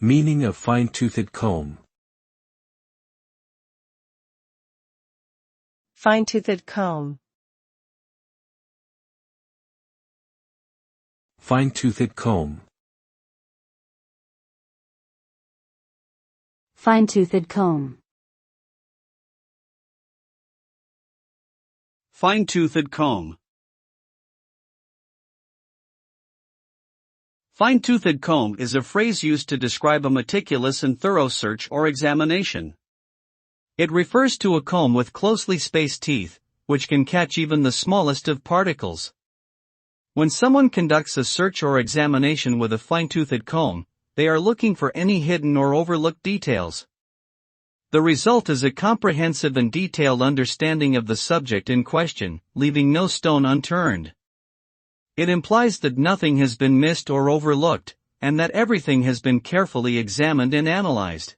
Meaning of fine-toothed comb. Fine-toothed comb. Fine-toothed comb. Fine-toothed comb. Fine-toothed comb. Fine-toothed comb is a phrase used to describe a meticulous and thorough search or examination. It refers to a comb with closely spaced teeth, which can catch even the smallest of particles. When someone conducts a search or examination with a fine-toothed comb, they are looking for any hidden or overlooked details. The result is a comprehensive and detailed understanding of the subject in question, leaving no stone unturned. It implies that nothing has been missed or overlooked, and that everything has been carefully examined and analyzed.